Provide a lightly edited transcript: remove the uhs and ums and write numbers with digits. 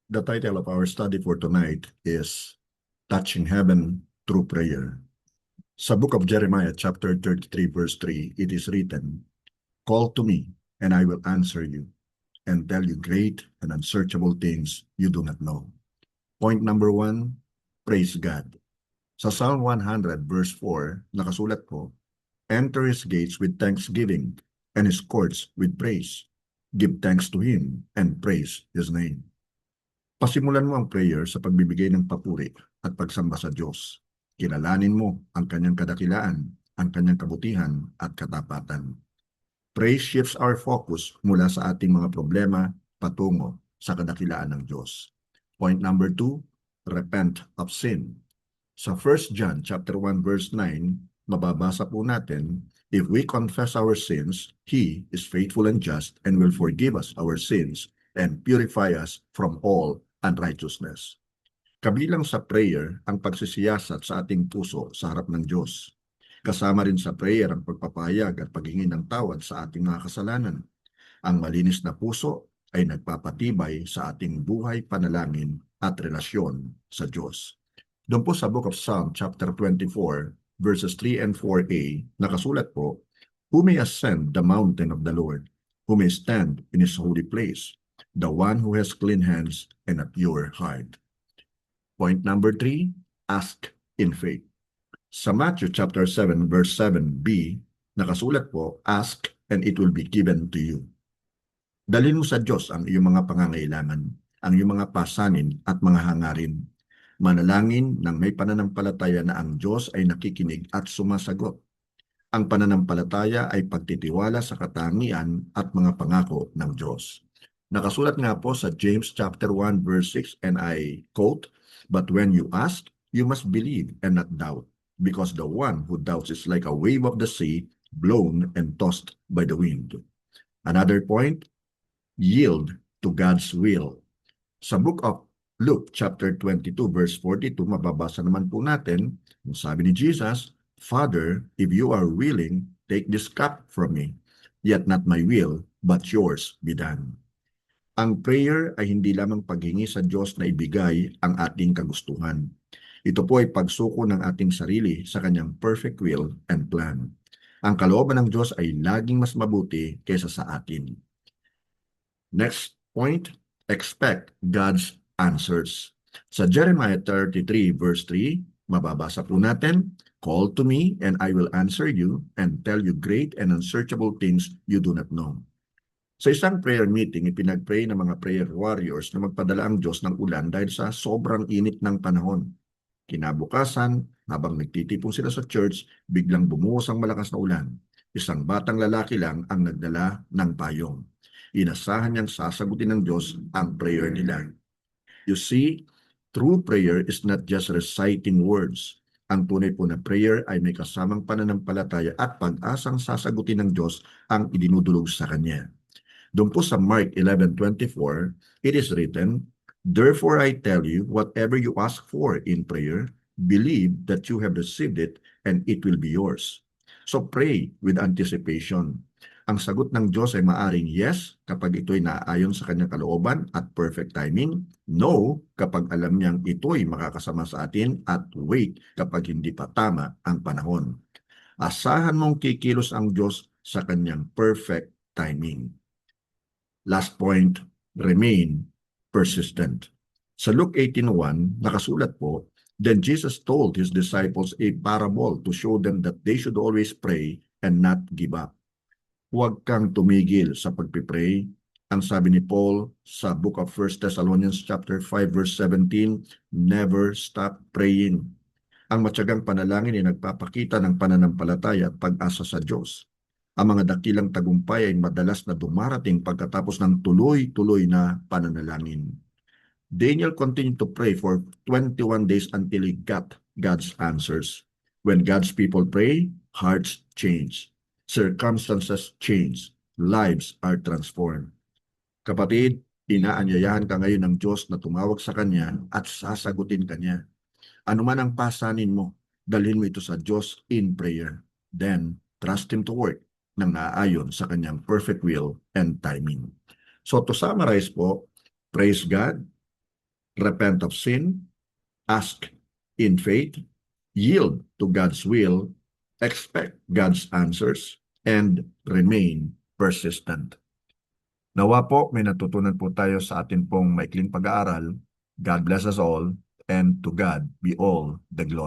The title of our study for tonight is Touching Heaven Through Prayer. Sa book of Jeremiah chapter 33 verse 3, it is written, "Call to me, and I will answer you, and tell you great and unsearchable things you do not know." Point number 1, praise God. Sa Psalm 100 verse 4, nakasulat po, "Enter his gates with thanksgiving, and his courts with praise. Give thanks to him, and praise his name." Pasimulan mo ang prayer sa pagbibigay ng papuri at pagsamba sa Diyos. Kilalanin mo ang kanyang kadakilaan, ang kanyang kabutihan at katapatan. Praise shifts our focus mula sa ating mga problema patungo sa kadakilaan ng Diyos. Point number 2, repent of sin. Sa 1 John chapter 1 verse 9, mababasa po natin, "If we confess our sins, He is faithful and just and will forgive us our sins and purify us from all unrighteousness." Kabilang sa prayer ang pagsisiyasat sa ating puso sa harap ng Diyos. Kasama rin sa prayer ang pagpapahayag at paghingi ng tawad sa ating mga kasalanan. Ang malinis na puso ay nagpapatibay sa ating buhay, panalangin at relasyon sa Diyos. Doon po sa Book of Psalm chapter 24 verses 3 and 4a, nakasulat po, "Who may ascend the mountain of the Lord? Who may stand in His holy place? The one who has clean hands and a pure heart." Point number 3, ask in faith. Sa Matthew chapter 7 verse 7b, nakasulat po, "Ask and it will be given to you." Dalhin mo sa Diyos ang iyong mga pangangailangan, ang iyong mga pasanin at mga hangarin. Manalangin ng may pananampalataya na ang Diyos ay nakikinig at sumasagot. Ang pananampalataya ay pagtitiwala sa katangian at mga pangako ng Diyos. Nakasulat nga po sa James chapter 1 verse 6, and I quote, "But when you ask, you must believe and not doubt, because the one who doubts is like a wave of the sea, blown and tossed by the wind." Another point, yield to God's will. Sa book of Luke chapter 22 verse 42, mababasa naman po natin, ang sabi ni Jesus, "Father, if you are willing, take this cup from me, yet not my will, but yours be done." Ang prayer ay hindi lamang paghingi sa Diyos na ibigay ang ating kagustuhan. Ito po ay pagsuko ng ating sarili sa kanyang perfect will and plan. Ang kalooban ng Diyos ay laging mas mabuti kaysa sa atin. Next point, expect God's answers. Sa Jeremiah 33 verse 3, mababasa po natin, "Call to me and I will answer you and tell you great and unsearchable things you do not know." Sa isang prayer meeting, ipinag-pray ng mga prayer warriors na magpadala ang Diyos ng ulan dahil sa sobrang init ng panahon. Kinabukasan, habang nagtitipon sila sa church, biglang bumuhos ang malakas na ulan. Isang batang lalaki lang ang nagdala ng payong. Inasahan niyang sasagutin ng Diyos ang prayer nila. You see, true prayer is not just reciting words. Ang tunay po na prayer ay may kasamang pananampalataya at pag-asang sasagutin ng Diyos ang idinudulog sa Kanya. Doon po sa Mark 11:24, it is written, "Therefore I tell you, whatever you ask for in prayer, believe that you have received it and it will be yours." So pray with anticipation. Ang sagot ng Diyos ay maaring yes kapag ito'y naaayon sa kanyang kalooban at perfect timing, no kapag alam niyang ito'y makakasama sa atin, at wait kapag hindi pa tama ang panahon. Asahan mong kikilos ang Diyos sa kanyang perfect timing. Last point, remain persistent. Sa Luke 18:1, nakasulat po, "Then Jesus told His disciples a parable to show them that they should always pray and not give up." Huwag kang tumigil sa pagpipray. Ang sabi ni Paul sa book of 1 Thessalonians chapter 5 verse 17, "Never stop praying." Ang matyagang panalangin ay nagpapakita ng pananampalataya at pag-asa sa Diyos. Ang mga dakilang tagumpay ay madalas na dumarating pagkatapos ng tuloy-tuloy na pananalangin. Daniel continued to pray for 21 days until he got God's answers. When God's people pray, hearts change, circumstances change, lives are transformed. Kapatid, inaanyayahan ka ngayon ng Diyos na tumawag sa Kanya at sasagutin Kanya. Ano man ang pasanin mo, dalhin mo ito sa Diyos in prayer. Then, trust Him to work nang naaayon sa Kanyang perfect will and timing. So to summarize po, praise God, repent of sin, ask in faith, yield to God's will, expect God's answers, and remain persistent. Nawa po may natutunan po tayo sa atin pong maikling pag-aaral. God bless us all, and to God be all the glory.